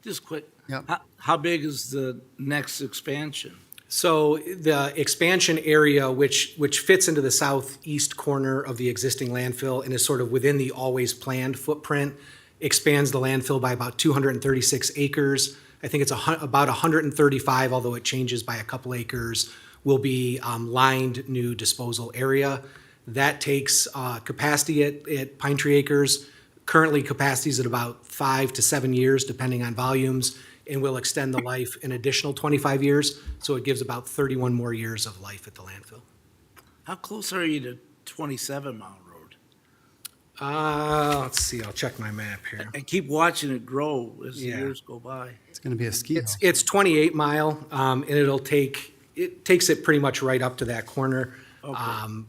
Speaker 6: Just quick.
Speaker 1: Yep.
Speaker 6: How big is the next expansion?
Speaker 15: So the expansion area, which fits into the southeast corner of the existing landfill and is sort of within the always planned footprint, expands the landfill by about 236 acres. I think it's about 135, although it changes by a couple acres, will be lined new disposal area. That takes capacity at Pine Tree Acres. Currently, capacity is at about 5 to 7 years, depending on volumes, and will extend the life an additional 25 years. So it gives about 31 more years of life at the landfill.
Speaker 6: How close are you to 27 Mile Road?
Speaker 15: Let's see, I'll check my map here.
Speaker 6: And keep watching it grow as the
Speaker 15: Yeah.
Speaker 6: years go by.
Speaker 1: It's going to be a ski hill.
Speaker 15: It's 28 mile, and it'll take it takes it pretty much right up to that corner. And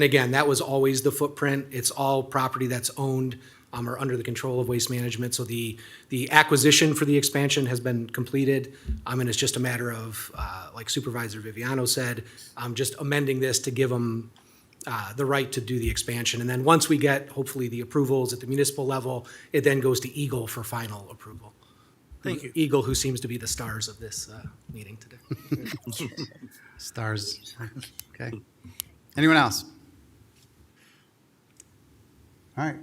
Speaker 15: again, that was always the footprint. It's all property that's owned or under the control of Waste Management. So the acquisition for the expansion has been completed. And it's just a matter of, like Supervisor Viviano said, just amending this to give them the right to do the expansion. And then once we get, hopefully, the approvals at the municipal level, it then goes to Eagle for final approval.
Speaker 6: Thank you.
Speaker 15: Eagle, who seems to be the stars of this meeting today.
Speaker 1: Stars. Okay. Anyone else? All right.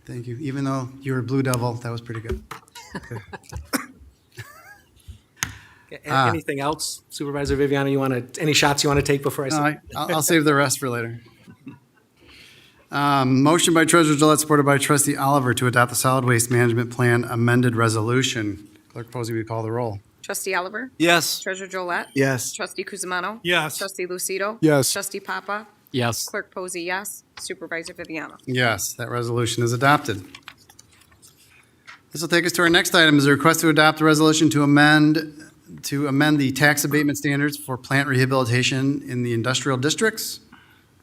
Speaker 1: Thank you. Even though you were Blue Devil, that was pretty good.
Speaker 15: Anything else, Supervisor Viviano, any shots you want to take before I say?
Speaker 1: I'll save the rest for later. Motion by Treasurer Gillette, supported by Trustee Oliver, to adopt the Solid Waste Management Plan amended resolution. Clerk Posey, we call the roll.
Speaker 2: Trustee Oliver?
Speaker 6: Yes.
Speaker 2: Treasurer Drollet?
Speaker 4: Yes.
Speaker 2: Trustee Kuzma?
Speaker 3: Yes.
Speaker 2: Trustee Lucido?
Speaker 8: Yes.
Speaker 2: Trustee Papa?
Speaker 10: Yes.
Speaker 2: Clerk Posey, yes. Supervisor Viviano?
Speaker 1: Yes, that resolution is adopted. This will take us to our next item, is a request to adopt a resolution to amend the tax abatement standards for plant rehabilitation in the industrial districts.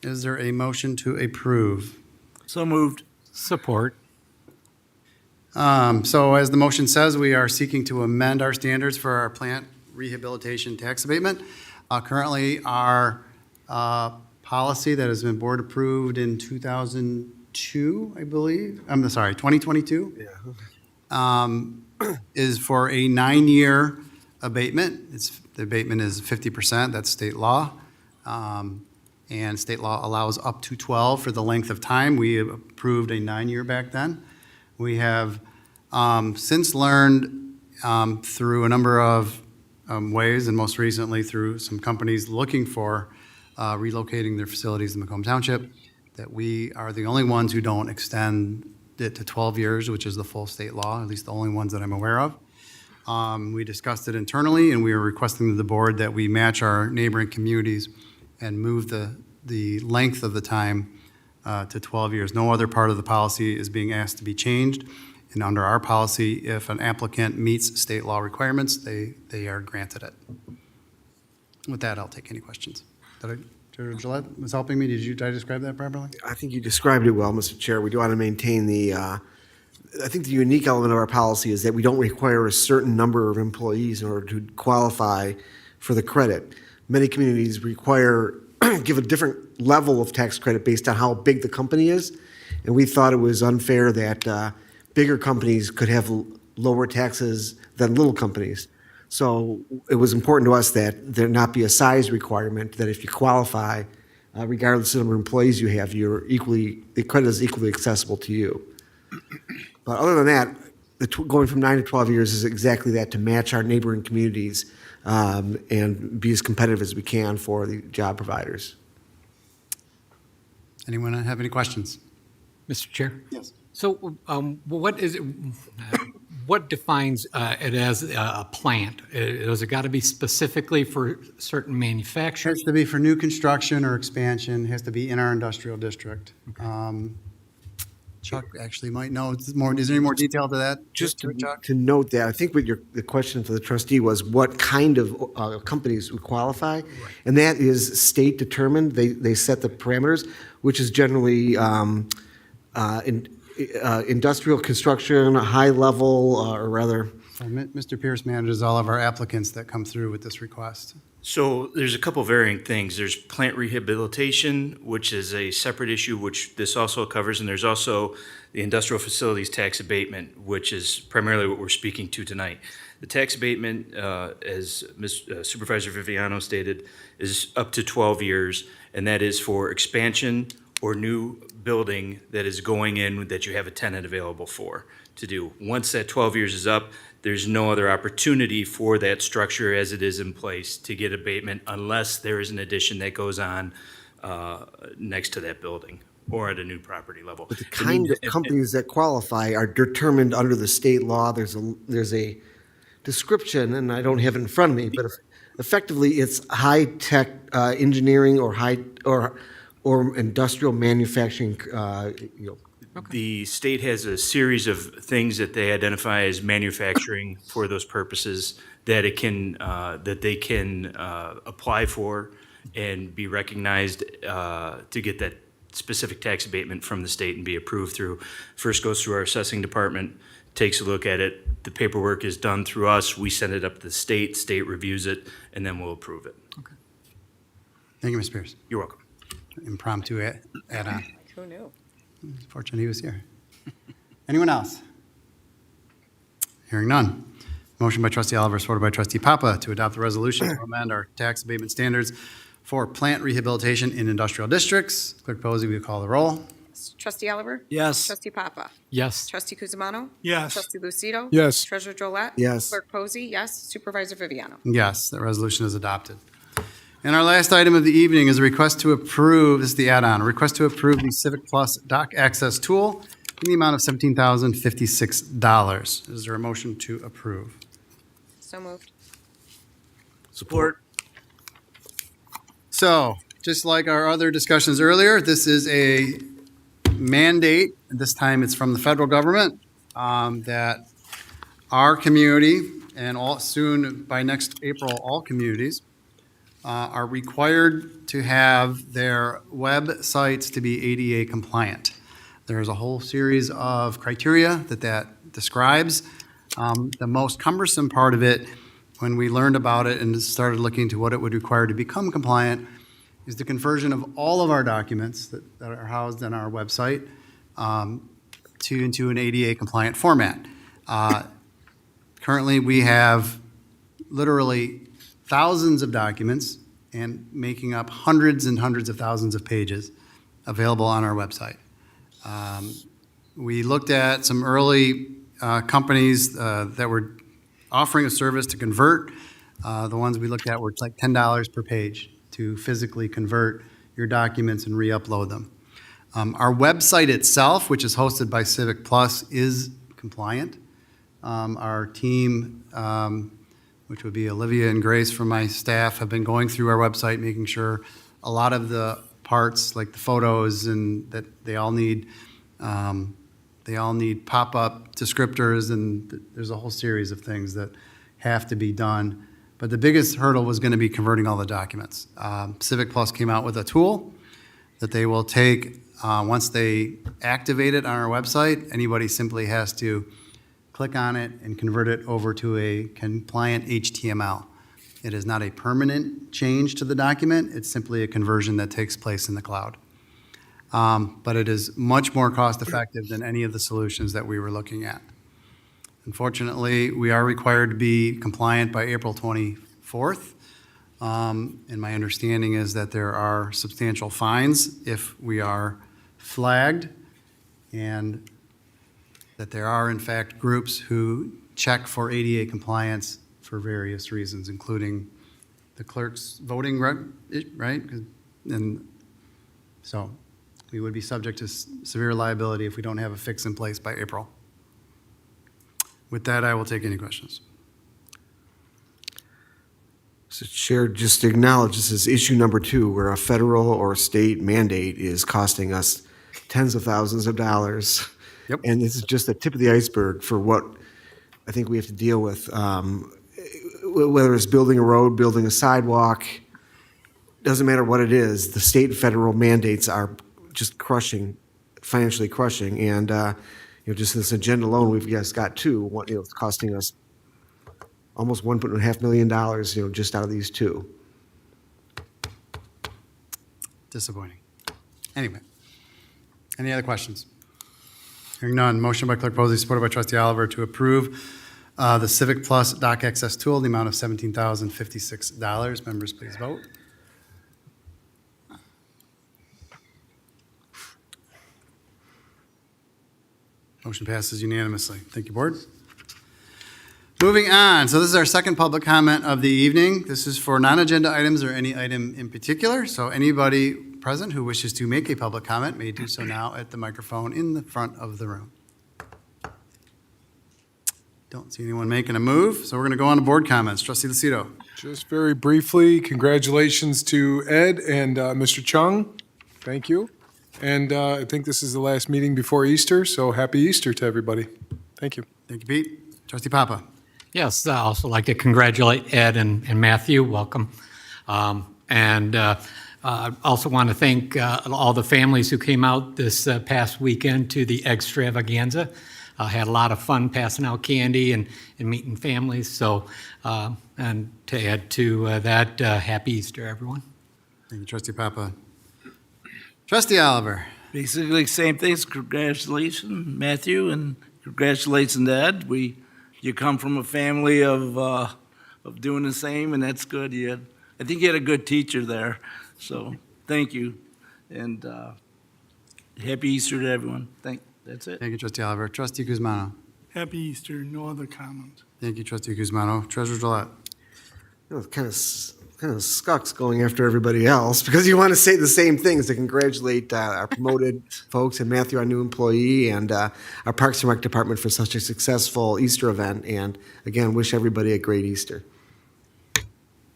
Speaker 1: Is there a motion to approve?
Speaker 6: So moved.
Speaker 10: Support.
Speaker 1: So as the motion says, we are seeking to amend our standards for our plant rehabilitation tax abatement. Currently, our policy that has been board approved in 2002, I believe, 2022. Is for a 9-year abatement. The abatement is 50%, that's state law. And state law allows up to 12 for the length of time. We approved a 9-year back then. We have since learned through a number of ways, and most recently through some companies looking for relocating their facilities in Macomb Township, that we are the only ones who don't extend it to 12 years, which is the full state law, at least the only ones that I'm aware of. We discussed it internally, and we are requesting to the board that we match our neighboring communities and move the length of the time to 12 years. No other part of the policy is being asked to be changed. And under our policy, if an applicant meets state law requirements, they are granted it. With that, I'll take any questions. Treasurer Gillette was helping me. Did I describe that properly?
Speaker 4: I think you described it well, Mr. Chair. We do want to maintain I think the unique element of our policy is that we don't require a certain number of employees in order to qualify for the credit. Many communities give a different level of tax credit based on how big the company is. And we thought it was unfair that bigger companies could have lower taxes than little companies. So it was important to us that there not be a size requirement, that if you qualify, regardless of the number of employees you have, the credit is equally accessible to you. But other than that, going from 9 to 12 years is exactly that, to match our neighboring communities and be as competitive as we can for the job providers.
Speaker 1: Anyone have any questions?
Speaker 10: Mr. Chair?
Speaker 1: Yes.
Speaker 10: So what is it, what defines it as a plant? Has it got to be specifically for certain
Speaker 1: It
Speaker 10: manufacturers?
Speaker 1: has to be for new construction or expansion, has to be in our industrial district. Chuck actually might know. Is there any more detail to that?
Speaker 4: Just
Speaker 1: Chuck?
Speaker 4: to note that, I think what the question for the trustee was what kind of companies would qualify, and that is state determined. They set the parameters, which is generally industrial construction, high level, or rather.
Speaker 1: Mr. Pierce manages all of our applicants that come through with this request.
Speaker 16: So there's a couple varying things. There's plant rehabilitation, which is a separate issue, which this also covers, and there's also the industrial facilities tax abatement, which is primarily what we're speaking to tonight. The tax abatement, as Supervisor Viviano stated, is up to 12 years, and that is for expansion or new building that is going in that you have a tenant available for to do. Once that 12 years is up, there's no other opportunity for that structure as it is in place to get abatement unless there is an addition that goes on next to that building or at a new property level.
Speaker 4: But the kind of companies that qualify are determined under the state law. There's a description, and I don't have it in front of me, but effectively it's high-tech engineering or industrial manufacturing,
Speaker 16: The state has a series of things that they identify as manufacturing for those purposes that they can apply for and be recognized to get that specific tax abatement from the state and be approved through. First goes through our assessing department, takes a look at it. The paperwork is done through us. We send it up to the state reviews it, and then we'll approve it.
Speaker 1: Thank you, Ms. Pierce.
Speaker 16: You're welcome.
Speaker 1: Impromptu add-on.
Speaker 2: Who knew?
Speaker 1: Fortunate he was here. Anyone else? Hearing none. Motion by trustee Oliver, supported by trustee Papa, to adopt the resolution to amend our tax abatement standards for plant rehabilitation in industrial districts. Clerk Posey, will you call the roll?
Speaker 2: Trustee Oliver?
Speaker 6: Yes.
Speaker 2: Trustee Papa?
Speaker 10: Yes.
Speaker 2: Trustee Kuzimano?
Speaker 3: Yes.
Speaker 2: Trustee Lucido?
Speaker 8: Yes.
Speaker 2: Treasurer Drollet?
Speaker 4: Yes.
Speaker 2: Clerk Posey, yes. Supervisor Viviano?
Speaker 1: Yes, that resolution is adopted. And our last item of the evening is a request to approve, this is the add-on, a request to approve the Civic Plus Dock Access Tool in the amount of $17,056. Is there a motion to approve?
Speaker 2: So moved.
Speaker 6: Support.
Speaker 1: So, just like our other discussions earlier, this is a mandate, this time it's from the federal government, that our community, and soon, by next April, all communities, are required to have their websites to be ADA compliant. There's a whole series of criteria that describes. The most cumbersome part of it, when we learned about it and started looking into what it would require to become compliant, is the conversion of all of our documents that are housed on our website into an ADA compliant format. Currently, we have literally thousands of documents and making up hundreds and hundreds of thousands of pages available on our website. We looked at some early companies that were offering a service to convert. The ones we looked at were like $10 per page to physically convert your documents and re-upload them. Our website itself, which is hosted by Civic Plus, is compliant. Our team, which would be Olivia and Grace from my staff, have been going through our website, making sure a lot of the parts, like the photos, and that they all need pop-up descriptors, and there's a whole series of things that have to be done. But the biggest hurdle was going to be converting all the documents. Civic Plus came out with a tool that they will take, once they activate it on our website, anybody simply has to click on it and convert it over to a compliant HTML. It is not a permanent change to the document. It's simply a conversion that takes place in the cloud. But it is much more cost-effective than any of the solutions that we were looking at. Unfortunately, we are required to be compliant by April 24th. And my understanding is that there are substantial fines if we are flagged, and that there are, in fact, groups who check for ADA compliance for various reasons, including the clerk's voting, right? And so we would be subject to severe liability if we don't have a fix in place by April. With that, I will take any questions.
Speaker 4: So Chair, just to acknowledge, this is issue number 2, where a federal or state mandate is costing us tens of thousands of dollars.
Speaker 1: Yep.
Speaker 4: And this is just the tip of the iceberg for what I think we have to deal with. Whether it's building a road, building a sidewalk, doesn't matter what it is, the state and federal mandates are just crushing, financially crushing. And, just this agenda alone, we've just got 2, it's costing us almost $1.5 million, just out of these 2.
Speaker 1: Disappointing. Anyway, any other questions? Hearing none, motion by Clerk Posey, supported by Trustee Oliver, to approve the Civic Plus Dock Access Tool in the amount of $17,056. Members, please vote. Motion passes unanimously. Thank you, Board. Moving on, so this is our second public comment of the evening. This is for non-agenda items or any item in particular. So anybody present who wishes to make a public comment may do so now at the microphone in the front of the room. Don't see anyone making a move, so we're going to go on to board comments. Trustee Lucido.
Speaker 8: Just very briefly, congratulations to Ed and Mr. Chung. Thank you. And I think this is the last meeting before Easter, so happy Easter to everybody. Thank you.
Speaker 1: Thank you, Pete. Trustee Papa.
Speaker 10: Yes, I also like to congratulate Ed and Matthew. Welcome. I also want to thank all the families who came out this past weekend to the extravaganza. Had a lot of fun passing out candy and meeting families. So, and to add to that, happy Easter, everyone.
Speaker 1: Thank you, Trustee Papa. Trustee Oliver.
Speaker 6: Basically, same things. Congratulations, Matthew, and congratulations, Ed. You come from a family of doing the same, and that's good. I think you had a good teacher there, so thank you, and happy Easter to everyone. That's it.
Speaker 1: Thank you, Trustee Oliver. Trustee Guzmano.
Speaker 3: Happy Easter, no other comments.
Speaker 1: Thank you, Trustee Guzmano. Treasurer Gillette.
Speaker 4: Kind of sucks going after everybody else because you want to say the same things to congratulate our promoted folks and Matthew, our new employee, and our Parks and Rec department for such a successful Easter event. And again, wish everybody a great Easter.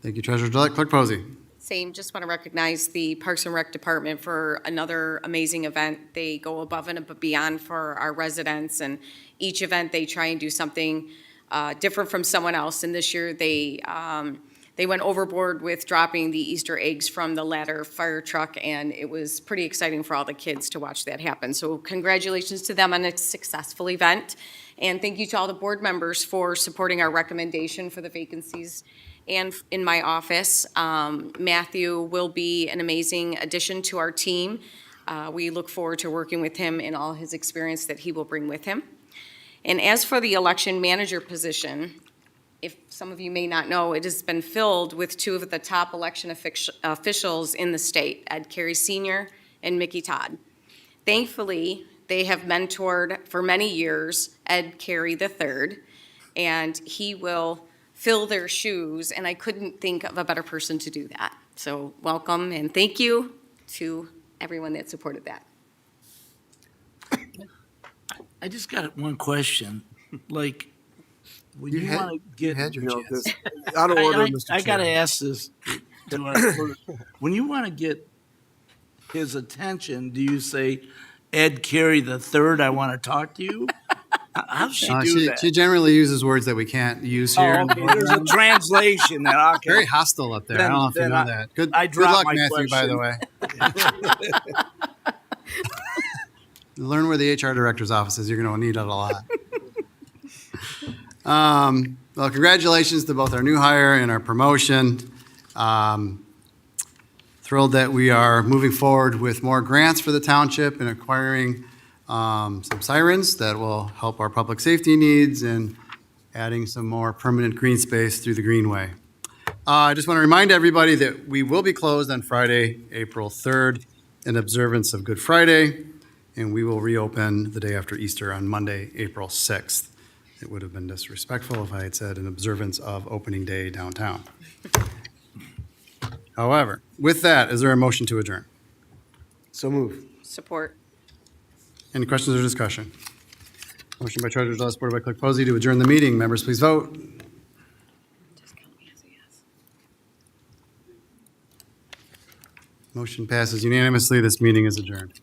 Speaker 1: Thank you, Treasurer Gillette. Clerk Posey.
Speaker 2: Same, just want to recognize the Parks and Rec Department for another amazing event. They go above and beyond for our residents, and each event they try and do something different from someone else. And this year they went overboard with dropping the Easter eggs from the ladder fire truck, and it was pretty exciting for all the kids to watch that happen. So congratulations to them on a successful event, and thank you to all the board members for supporting our recommendation for the vacancies. And in my office, Matthew will be an amazing addition to our team. We look forward to working with him and all his experience that he will bring with him. And as for the election manager position, if some of you may not know, it has been filled with two of the top election officials in the state, Ed Carey Sr. and Mickey Todd. Thankfully, they have mentored for many years Ed Carey III, and he will fill their shoes, and I couldn't think of a better person to do that. So welcome and thank you to everyone that supported that.
Speaker 6: I just got one question. Like, when you want to get,
Speaker 1: had your chance.
Speaker 4: Out of order, Mr.
Speaker 6: I got to
Speaker 4: Chair.
Speaker 6: ask this to our clerk. When you want to get his attention, do you say, Ed Carey III, I want to talk to you? How does she do that?
Speaker 1: She generally uses words that we can't use here.
Speaker 6: Oh, okay, there's a translation then. Okay.
Speaker 1: Very hostile up there. I don't know if you know that. Good luck, Matthew, by the way. Learn where the HR director's office is. You're going to need it a lot. Well, congratulations to both our new hire and our promotion. Thrilled that we are moving forward with more grants for the township and acquiring some sirens that will help our public safety needs and adding some more permanent green space through the Greenway. I just want to remind everybody that we will be closed on Friday, April 3rd, in observance of Good Friday, and we will reopen the day after Easter on Monday, April 6th. It would have been disrespectful if I had said in observance of opening day downtown. However, with that, is there a motion to adjourn?
Speaker 4: So move.
Speaker 2: Support.
Speaker 1: Any questions or discussion? Motion by Treasurer Gillette, supported by Clerk Posey to adjourn the meeting. Members, please vote. Motion passes unanimously. This meeting is adjourned.